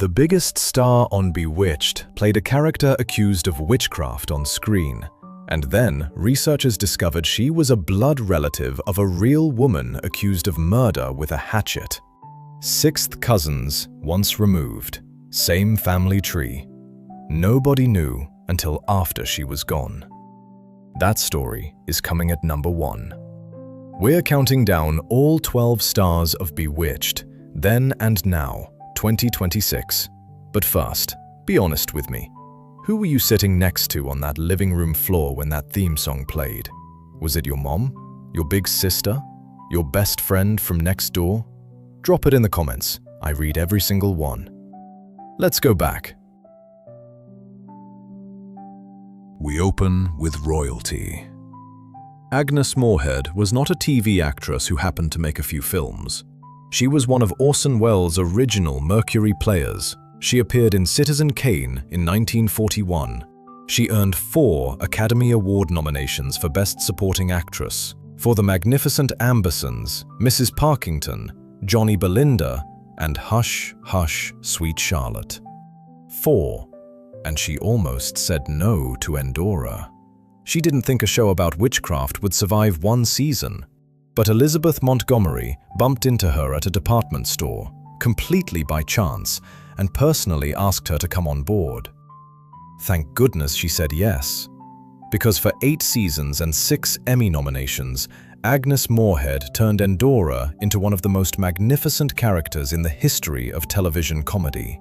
The biggest star on Bewitched played a character accused of witchcraft on screen, and then researchers discovered she was a blood relative of a real woman accused of murder with a hatchet. Sixth cousins, once removed, same family tree. Nobody knew until after she was gone. That story is coming at number 1. We're counting down all 12 stars of Bewitched, then and now, 2026. But first, be honest with me. Who were you sitting next to on that living room floor when that theme song played? Was it your mom? Your big sister? Your best friend from next door? Drop it in the comments. I read every single one. Let's go back. We open with royalty. Agnes Moorehead was not a TV actress who happened to make a few films. She was one of Orson Welles' original Mercury players. She appeared in Citizen Kane in 1941. She earned 4 Academy Award nominations for Best Supporting Actress for The Magnificent Ambersons, Mrs. Parkington, Johnny Belinda, and Hush, Hush, Sweet Charlotte. 4. And she almost said no to Endora. She didn't think a show about witchcraft would survive 1 season. But Elizabeth Montgomery bumped into her at a department store, completely by chance, and personally asked her to come on board. Thank goodness she said yes, because for 8 seasons and 6 Emmy nominations, Agnes Moorehead turned Endora into one of the most magnificent characters in the history of television comedy.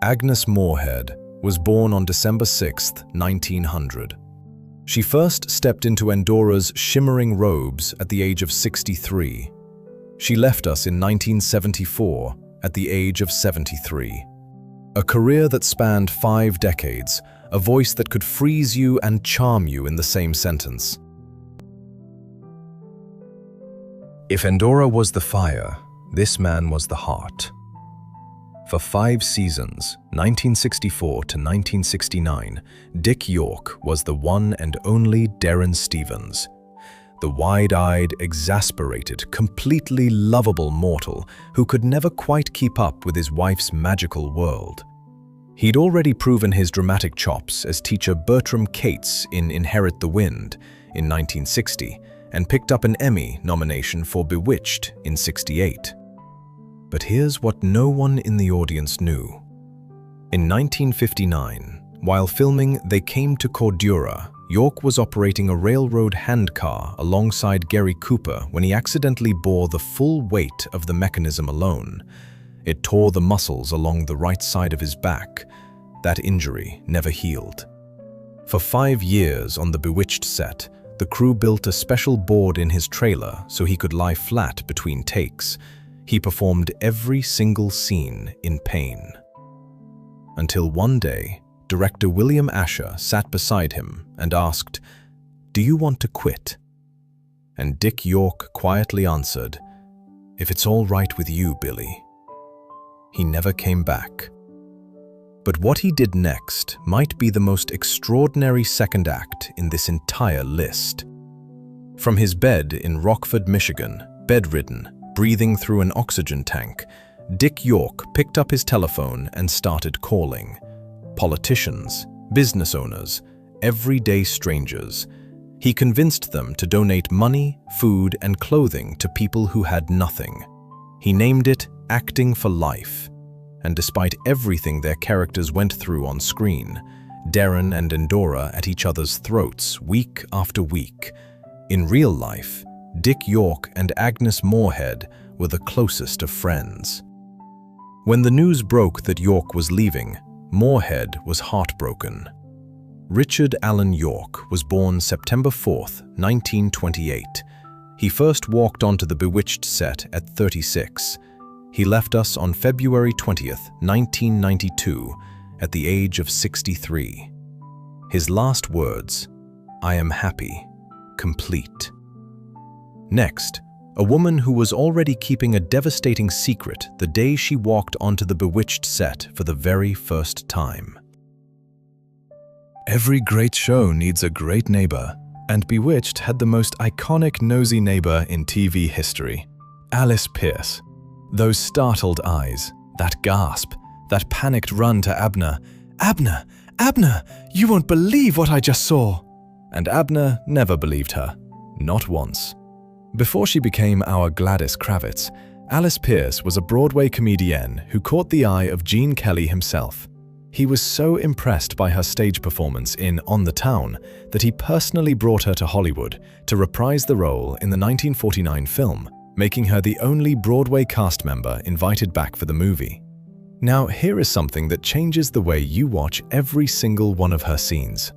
Agnes Moorehead was born on December 6, 1900. She first stepped into Endora's shimmering robes at the age of 63. She left us in 1974 at the age of 73. A career that spanned 5 decades, a voice that could freeze you and charm you in the same sentence. If Endora was the fire, this man was the heart. For 5 seasons, 1964 to 1969, Dick York was the one and only Darrin Stevens, the wide-eyed, exasperated, completely lovable mortal who could never quite keep up with his wife's magical world. He'd already proven his dramatic chops as teacher Bertram Cates in Inherit the Wind in 1960 and picked up an Emmy nomination for Bewitched in '68. But here's what no one in the audience knew. In 1959, while filming They Came to Cordura, York was operating a railroad handcar alongside Gary Cooper when he accidentally bore the full weight of the mechanism alone. It tore the muscles along the right side of his back. That injury never healed. For 5 years on the Bewitched set, the crew built a special board in his trailer so he could lie flat between takes. He performed every single scene in pain. Until one day, director William Asher sat beside him and asked, "Do you want to quit?" And Dick York quietly answered, "If it's all right with you, Billy." He never came back. But what he did next might be the most extraordinary second act in this entire list. From his bed in Rockford, Michigan, bedridden, breathing through an oxygen tank, Dick York picked up his telephone and started calling. Politicians, business owners, everyday strangers. He convinced them to donate money, food, and clothing to people who had nothing. He named it Acting for Life. And despite everything their characters went through on screen, Darrin and Endora at each other's throats week after week, in real life, Dick York and Agnes Moorehead were the closest of friends. When the news broke that York was leaving, Moorehead was heartbroken. Richard Allen York was born September 4, 1928. He first walked onto the Bewitched set at 36. He left us on February 20, 1992, at the age of 63. His last words, "I am happy, complete." Next, a woman who was already keeping a devastating secret the day she walked onto the Bewitched set for the very first time. Every great show needs a great neighbor, and Bewitched had the most iconic nosy neighbor in TV history, Alice Pearce. Those startled eyes, that gasp, That panicked run to Abner. "Abner! Abner! You won't believe what I just saw!" And Abner never believed her. Not once. Before she became our Gladys Kravitz, Alice Pearce was a Broadway comedienne who caught the eye of Gene Kelly himself. He was so impressed by her stage performance in On the Town that he personally brought her to Hollywood to reprise the role in the 1949 film, making her the only Broadway cast member invited back for the movie. Now, here is something that changes the way you watch every single one of her scenes.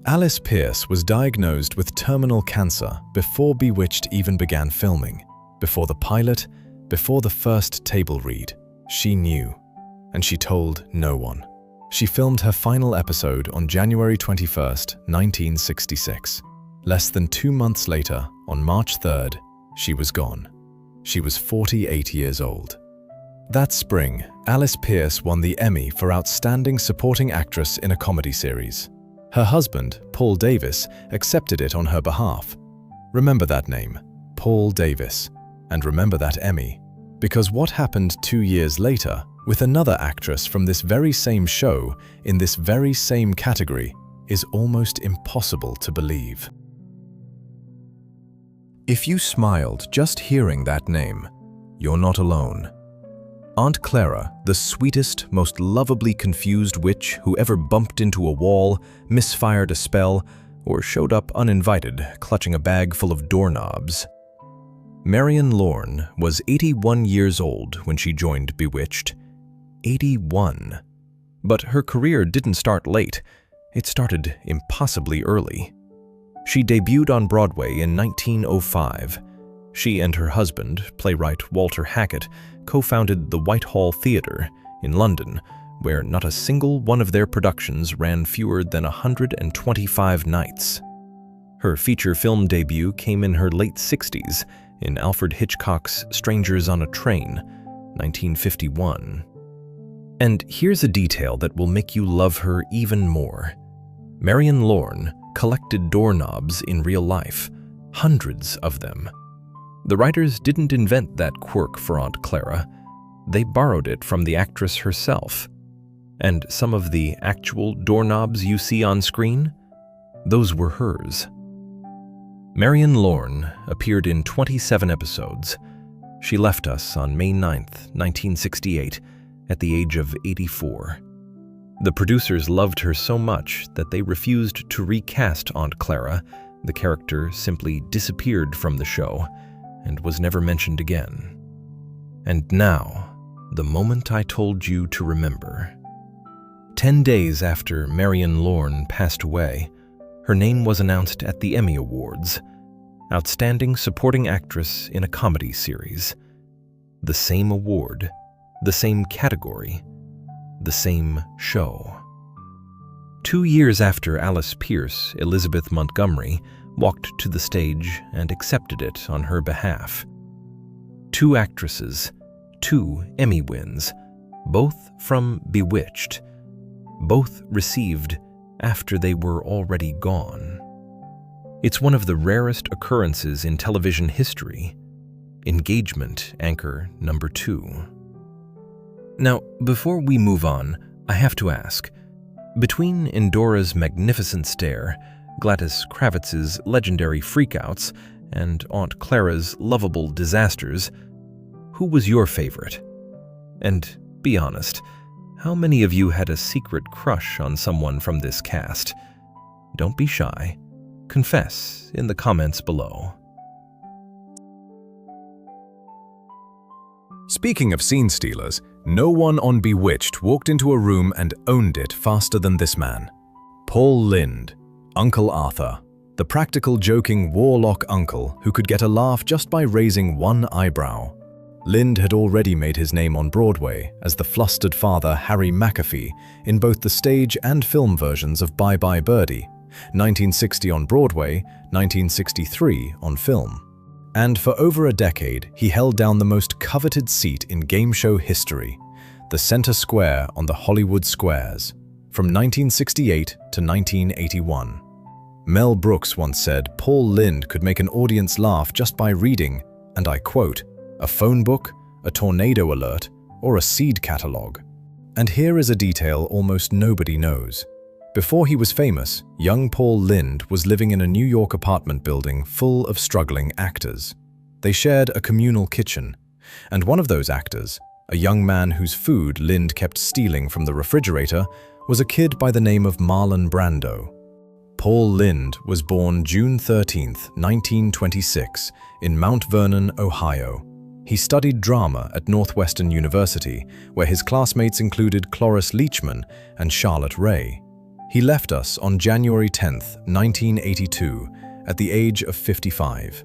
Alice Pearce was diagnosed with terminal cancer before Bewitched even began filming, before the pilot, before the first table read. She knew, and she told no one. She filmed her final episode on January 21st, 1966. Less than 2 months later, on March 3rd, she was gone. She was 48 years old. That spring, Alice Pearce won the Emmy for Outstanding Supporting Actress in a Comedy Series. Her husband, Paul Davis, accepted it on her behalf. Remember that name, Paul Davis, and remember that Emmy, because what happened 2 years later with another actress from this very same show in this very same category is almost impossible to believe. If you smiled just hearing that name, you're not alone. Aunt Clara, the sweetest, most lovably confused witch who ever bumped into a wall, misfired a spell, or showed up uninvited, clutching a bag full of doorknobs. Marion Lorne was 81 years old when she joined Bewitched. 81. But her career didn't start late. It started impossibly early. She debuted on Broadway in 1905. She and her husband, playwright Walter Hackett, co-founded the Whitehall Theatre in London, where not a single one of their productions ran fewer than 125 nights. Her feature film debut came in her late 60s in Alfred Hitchcock's Strangers on a Train, 1951. And here's a detail that will make you love her even more. Marion Lorne collected doorknobs in real life, hundreds of them. The writers didn't invent that quirk for Aunt Clara. They borrowed it from the actress herself. And some of the actual doorknobs you see on screen, those were hers. Marion Lorne appeared in 27 episodes. She left us on May 9th, 1968, at the age of 84. The producers loved her so much that they refused to recast Aunt Clara. The character simply disappeared from the show and was never mentioned again. And now, the moment I told you to remember. 10 days after Marion Lorne passed away, her name was announced at the Emmy Awards, Outstanding Supporting Actress in a Comedy Series. The same award, the same category, the same show. 2 years after Alice Pearce, Elizabeth Montgomery walked to the stage and accepted it on her behalf. 2 actresses, 2 Emmy wins, both from Bewitched, both received after they were already gone. It's one of the rarest occurrences in television history. Engagement anchor number 2. Now, before we move on, I have to ask, between Endora's magnificent stare, Gladys Kravitz's legendary freakouts, and Aunt Clara's lovable disasters, who was your favorite? And be honest, how many of you had a secret crush on someone from this cast? Don't be shy. Confess in the comments below. Speaking of scene stealers, no one on Bewitched walked into a room and owned it faster than this man. Paul Lynde, Uncle Arthur, the practical joking warlock uncle who could get a laugh just by raising one eyebrow. Lynde had already made his name on Broadway as the flustered father Harry McAfee in both the stage and film versions of Bye Bye Birdie, 1960 on Broadway, 1963 on film. And for over a decade, he held down the most coveted seat in game show history, the center square on the Hollywood Squares, from 1968 to 1981. Mel Brooks once said Paul Lynde could make an audience laugh just by reading, and I quote, a phone book, a tornado alert, or a seed catalog. And here is a detail almost nobody knows. Before he was famous, young Paul Lynde was living in a New York apartment building full of struggling actors. They shared a communal kitchen, and one of those actors, a young man whose food Lynde kept stealing from the refrigerator, was a kid by the name of Marlon Brando. Paul Lynde was born June 13, 1926, in Mount Vernon, Ohio. He studied drama at Northwestern University, where his classmates included Cloris Leachman and Charlotte Ray. He left us on January 10, 1982, at the age of 55.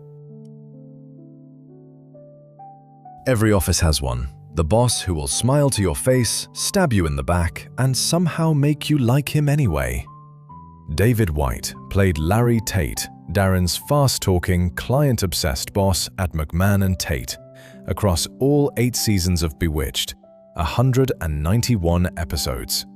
Every office has one. The boss who will smile to your face, stab you in the back, and somehow make you like him anyway. David White played Larry Tate, Darrin's fast-talking, client-obsessed boss at McMahon and Tate, across all 8 seasons of Bewitched, 191 episodes.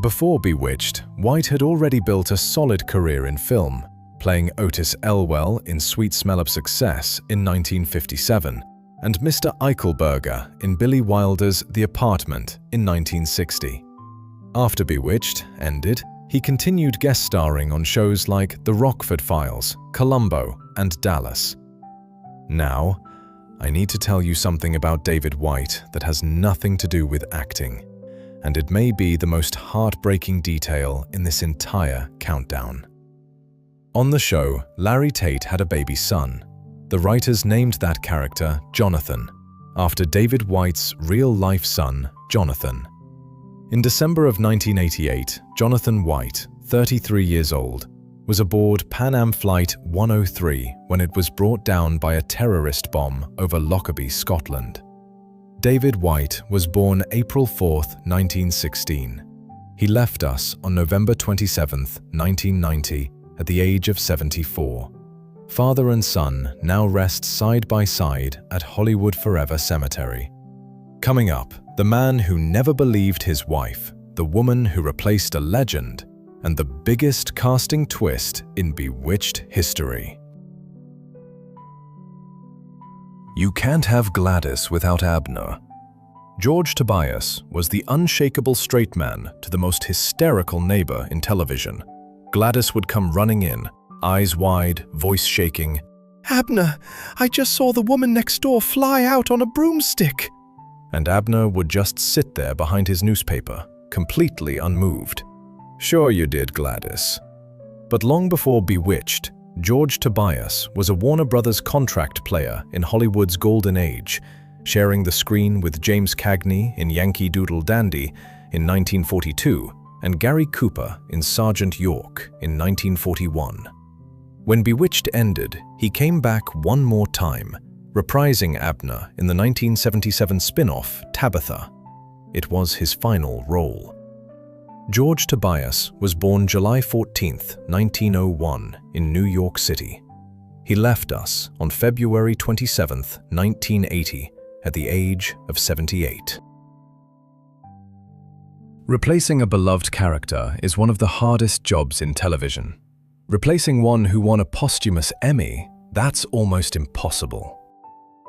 Before Bewitched, White had already built a solid career in film, playing Otis Elwell in Sweet Smell of Success in 1957, and Mr. Eichelberger in Billy Wilder's The Apartment in 1960. After Bewitched ended, he continued guest starring on shows like The Rockford Files, Columbo, and Dallas. Now, I need to tell you something about David White that has nothing to do with acting, and it may be the most heartbreaking detail in this entire countdown. On the show, Larry Tate had a baby son. The writers named that character Jonathan, after David White's real-life son, Jonathan. In December of 1988, Jonathan White, 33 years old, was aboard Pan Am Flight 103 when it was brought down by a terrorist bomb over Lockerbie, Scotland. David White was born April 4, 1916. He left us on November 27, 1990, at the age of 74. Father and son now rest side by side at Hollywood Forever Cemetery. Coming up, the man who never believed his wife, the woman who replaced a legend, and the biggest casting twist in Bewitched history. You can't have Gladys without Abner. George Tobias was the unshakable straight man to the most hysterical neighbor in television. Gladys would come running in, eyes wide, voice shaking. "Abner, I just saw the woman next door fly out on a broomstick." And Abner would just sit there behind his newspaper, completely unmoved. "Sure you did, Gladys." But long before Bewitched, George Tobias was a Warner Brothers contract player in Hollywood's golden age, sharing the screen with James Cagney in Yankee Doodle Dandy in 1942 and Gary Cooper in Sergeant York in 1941. When Bewitched ended, he came back one more time, reprising Abner in the 1977 spin-off Tabitha. It was his final role. George Tobias was born July 14, 1901, in New York City. He left us on February 27, 1980, at the age of 78. Replacing a beloved character is one of the hardest jobs in television. Replacing one who won a posthumous Emmy, that's almost impossible.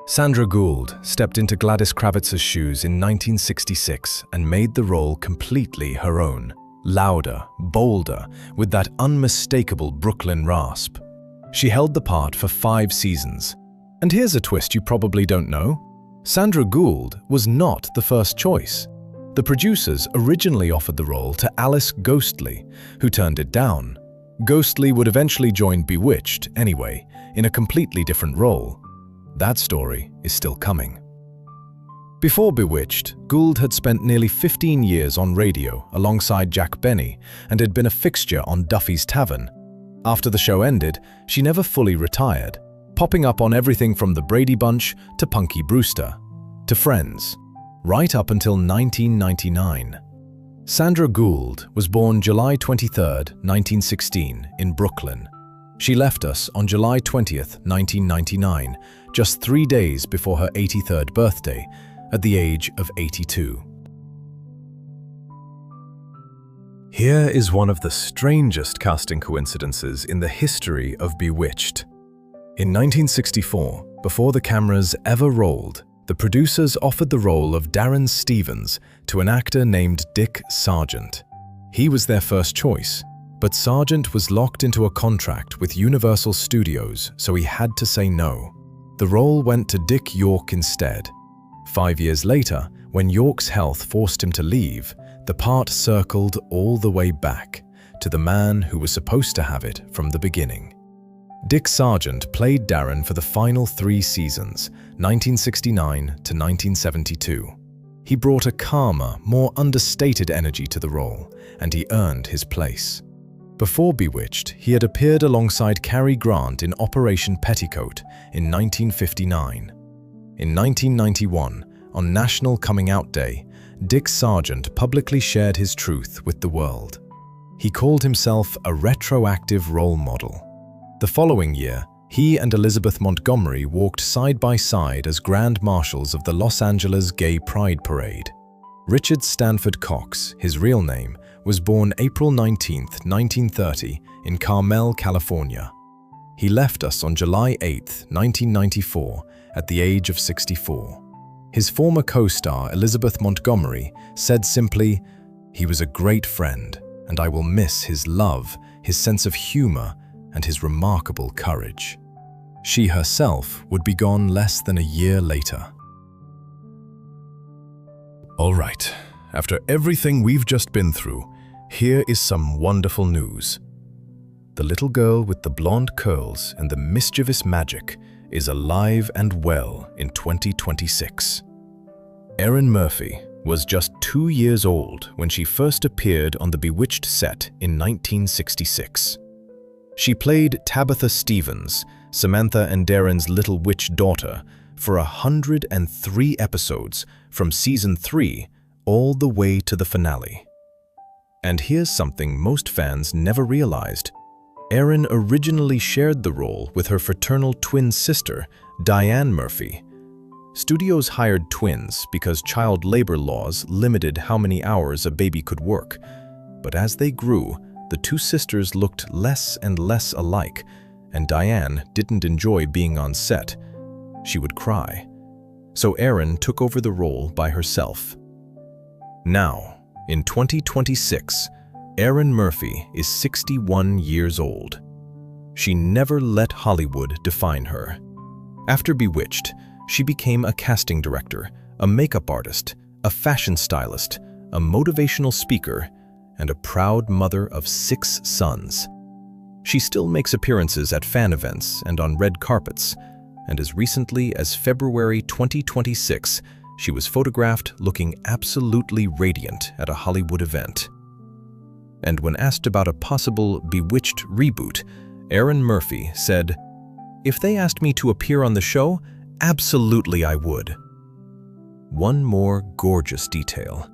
Sandra Gould stepped into Gladys Kravitz's shoes in 1966 and made the role completely her own. Louder, bolder, with that unmistakable Brooklyn rasp. She held the part for 5 seasons. And here's a twist you probably don't know. Sandra Gould was not the first choice. The producers originally offered the role to Alice Ghostley, who turned it down. Ghostley would eventually join Bewitched anyway, in a completely different role. That story is still coming. Before Bewitched, Gould had spent nearly 15 years on radio alongside Jack Benny and had been a fixture on Duffy's Tavern. After the show ended, she never fully retired, popping up on everything from The Brady Bunch to Punky Brewster, to Friends, right up until 1999. Sandra Gould was born July 23, 1916, in Brooklyn. She left us on July 20, 1999, just 3 days before her 83rd birthday, at the age of 82. Here is one of the strangest casting coincidences in the history of Bewitched. In 1964, before the cameras ever rolled, the producers offered the role of Darrin Stevens to an actor named Dick Sargent. He was their first choice, but Sargent was locked into a contract with Universal Studios, so he had to say no. The role went to Dick York instead. 5 years later, when York's health forced him to leave, the part circled all the way back to the man who was supposed to have it from the beginning. Dick Sargent played Darrin for the final 3 seasons, 1969 to 1972. He brought a calmer, more understated energy to the role, and he earned his place. Before Bewitched, he had appeared alongside Cary Grant in Operation Petticoat in 1959. In 1991, on National Coming Out Day, Dick Sargent publicly shared his truth with the world. He called himself a retroactive role model. The following year, he and Elizabeth Montgomery walked side by side as Grand Marshals of the Los Angeles Gay Pride Parade. Richard Stanford Cox, his real name, was born April 19, 1930, in Carmel, California. He left us on July 8, 1994, at the age of 64. His former co-star, Elizabeth Montgomery, said simply, "He was a great friend, and I will miss his love, his sense of humor, and his remarkable courage." She herself would be gone less than a year later. All right, after everything we've just been through, here is some wonderful news. The little girl with the blonde curls and the mischievous magic is alive and well in 2026. Erin Murphy was just 2 years old when she first appeared on the Bewitched set in 1966. She played Tabitha Stevens, Samantha and Darrin's little witch daughter, for 103 episodes from season 3 all the way to the finale. And here's something most fans never realized. Erin originally shared the role with her fraternal twin sister, Diane Murphy. Studios hired twins because child labor laws limited how many hours a baby could work. But as they grew, the two sisters looked less and less alike, and Diane didn't enjoy being on set. She would cry. So Erin took over the role by herself. Now, in 2026, Erin Murphy is 61 years old. She never let Hollywood define her. After Bewitched, she became a casting director, a makeup artist, a fashion stylist, a motivational speaker, and a proud mother of 6 sons. She still makes appearances at fan events and on red carpets, and as recently as February 2026, she was photographed looking absolutely radiant at a Hollywood event. And when asked about a possible Bewitched reboot, Erin Murphy said, "If they asked me to appear on the show, absolutely I would." One more gorgeous detail.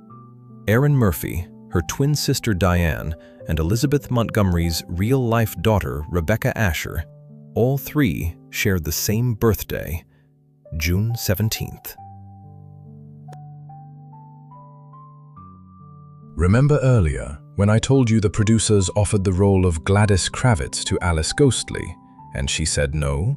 Erin Murphy, her twin sister Diane, and Elizabeth Montgomery's real-life daughter Rebecca Asher, all 3 shared the same birthday, June 17th. Remember earlier when I told you the producers offered the role of Gladys Kravitz to Alice Ghostley, and she said no?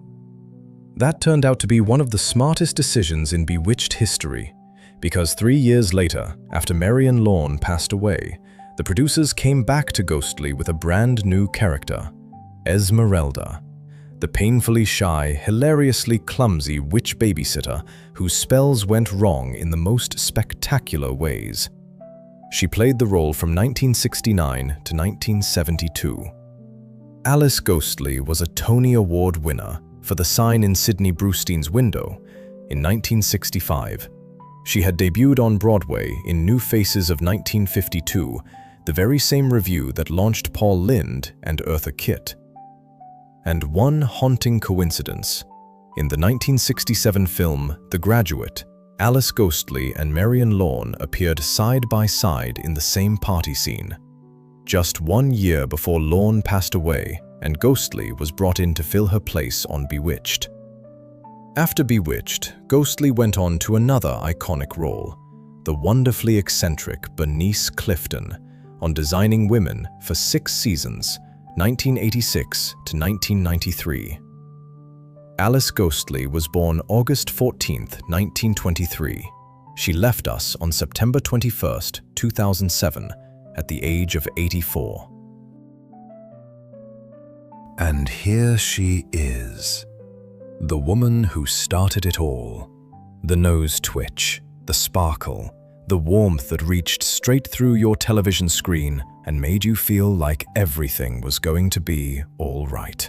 That turned out to be one of the smartest decisions in Bewitched history, because 3 years later, after Marion Lorne passed away, the producers came back to Ghostley with a brand new character, Esmeralda, the painfully shy, hilariously clumsy witch babysitter whose spells went wrong in the most spectacular ways. She played the role from 1969 to 1972. Alice Ghostley was a Tony Award winner for The Sign in Sidney Brustein's Window in 1965. She had debuted on Broadway in New Faces of 1952, the very same revue that launched Paul Lynde and Eartha Kitt. And one haunting coincidence. In the 1967 film The Graduate, Alice Ghostley and Marion Lorne appeared side by side in the same party scene. Just 1 year before Lorne passed away and Ghostley was brought in to fill her place on Bewitched. After Bewitched, Ghostley went on to another iconic role, the wonderfully eccentric Bernice Clifton, on Designing Women for 6 seasons, 1986 to 1993. Alice Ghostley was born August 14, 1923. She left us on September 21, 2007, at the age of 84. And here she is, the woman who started it all. The nose twitch, the sparkle, the warmth that reached straight through your television screen and made you feel like everything was going to be all right.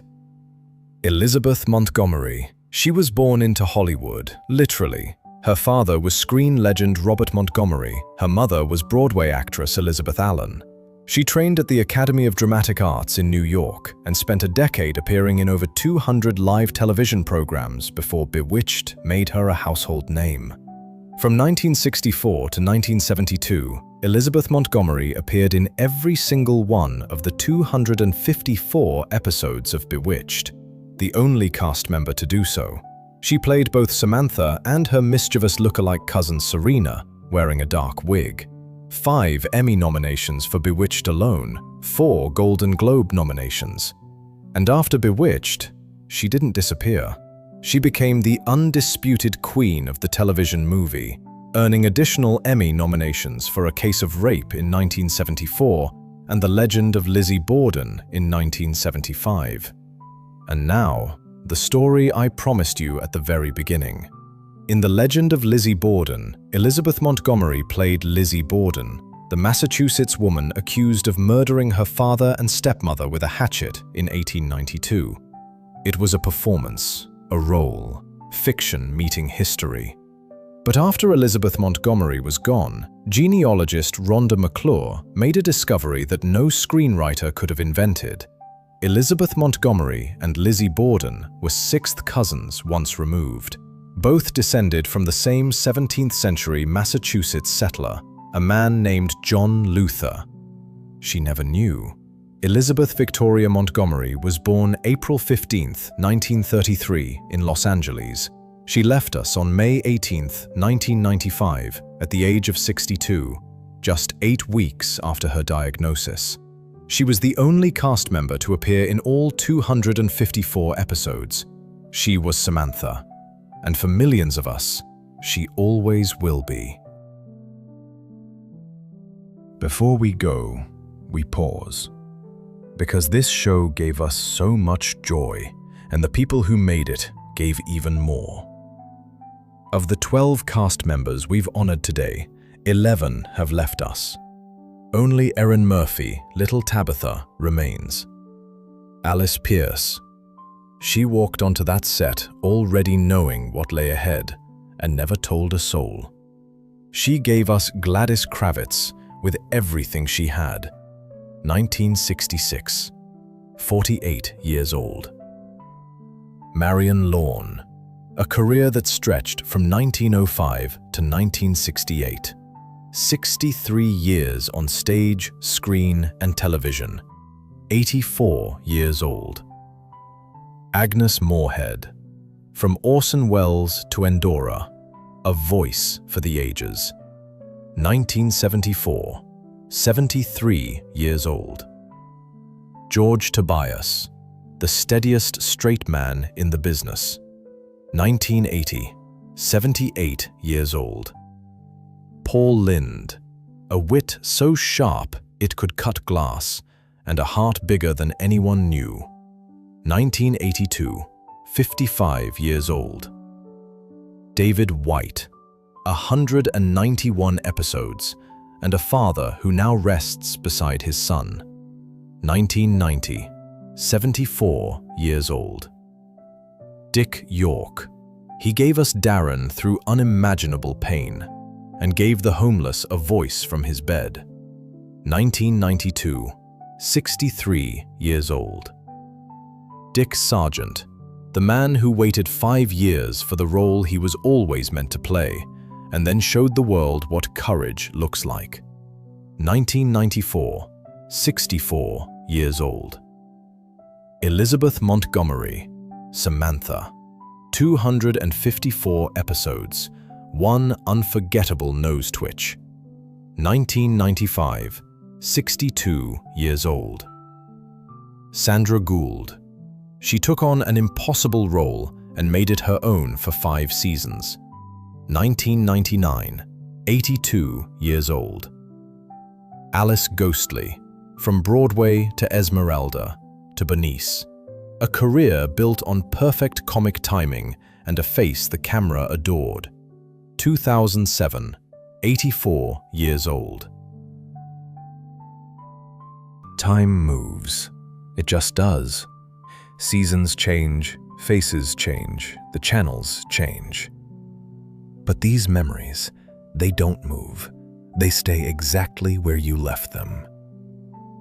Elizabeth Montgomery. She was born into Hollywood, literally. Her father was screen legend Robert Montgomery. Her mother was Broadway actress Elizabeth Allen. She trained at the Academy of Dramatic Arts in New York and spent a decade appearing in over 200 live television programs before Bewitched made her a household name. From 1964 to 1972, Elizabeth Montgomery appeared in every single one of the 254 episodes of Bewitched, the only cast member to do so. She played both Samantha and her mischievous lookalike cousin Serena, wearing a dark wig. 5 Emmy nominations for Bewitched alone, 4 Golden Globe nominations. And after Bewitched, she didn't disappear. She became the undisputed queen of the television movie, earning additional Emmy nominations for A Case of Rape in 1974 and The Legend of Lizzie Borden in 1975. And now, the story I promised you at the very beginning. In The Legend of Lizzie Borden, Elizabeth Montgomery played Lizzie Borden, the Massachusetts woman accused of murdering her father and stepmother with a hatchet in 1892. It was a performance, a role, fiction meeting history. But after Elizabeth Montgomery was gone, genealogist Rhonda McClure made a discovery that no screenwriter could have invented. Elizabeth Montgomery and Lizzie Borden were 6th cousins once removed. Both descended from the same 17th century Massachusetts settler, a man named John Luther. She never knew. Elizabeth Victoria Montgomery was born April 15, 1933, in Los Angeles. She left us on May 18, 1995, at the age of 62, just 8 weeks after her diagnosis. She was the only cast member to appear in all 254 episodes. She was Samantha. And for millions of us, she always will be. Before we go, we pause. Because this show gave us so much joy, and the people who made it gave even more. Of the 12 cast members we've honored today, 11 have left us. Only Erin Murphy, little Tabitha, remains. Alice Pearce. She walked onto that set already knowing what lay ahead and never told a soul. She gave us Gladys Kravitz with everything she had. 1966, 48 years old. Marion Lorne, a career that stretched from 1905 to 1968. 63 years on stage, screen, and television. 84 years old. Agnes Moorehead, from Orson Welles to Endora, a voice for the ages. 1974, 73 years old. George Tobias, the steadiest straight man in the business. 1980, 78 years old. Paul Lynde, a wit so sharp it could cut glass, and a heart bigger than anyone knew. 1982, 55 years old. David White, 191 episodes, and a father who now rests beside his son. 1990, 74 years old. Dick York, he gave us Darrin through unimaginable pain, and gave the homeless a voice from his bed. 1992, 63 years old. Dick Sargent, the man who waited 5 years for the role he was always meant to play, and then showed the world what courage looks like. 1994, 64 years old. Elizabeth Montgomery, Samantha, 254 episodes, 1 unforgettable nose twitch. 1995, 62 years old. Sandra Gould. She took on an impossible role and made it her own for 5 seasons. 1999, 82 years old. Alice Ghostley, from Broadway to Esmeralda to Bernice. A career built on perfect comic timing and a face the camera adored. 2007, 84 years old. Time moves. It just does. Seasons change, faces change, the channels change. But these memories, they don't move. They stay exactly where you left them.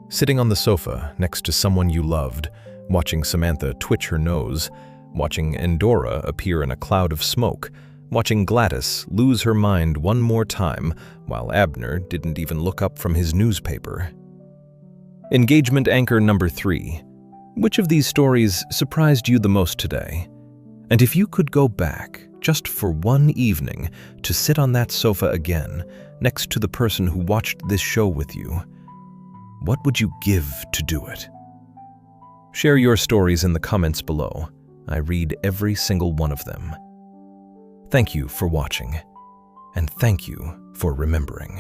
Sitting on the sofa next to someone you loved, watching Samantha twitch her nose, watching Endora appear in a cloud of smoke, watching Gladys lose her mind one more time while Abner didn't even look up from his newspaper. Engagement anchor number 3. Which of these stories surprised you the most today? And if you could go back, just for one evening, to sit on that sofa again, next to the person who watched this show with you, what would you give to do it? Share your stories in the comments below. I read every single one of them. Thank you for watching, and thank you for remembering.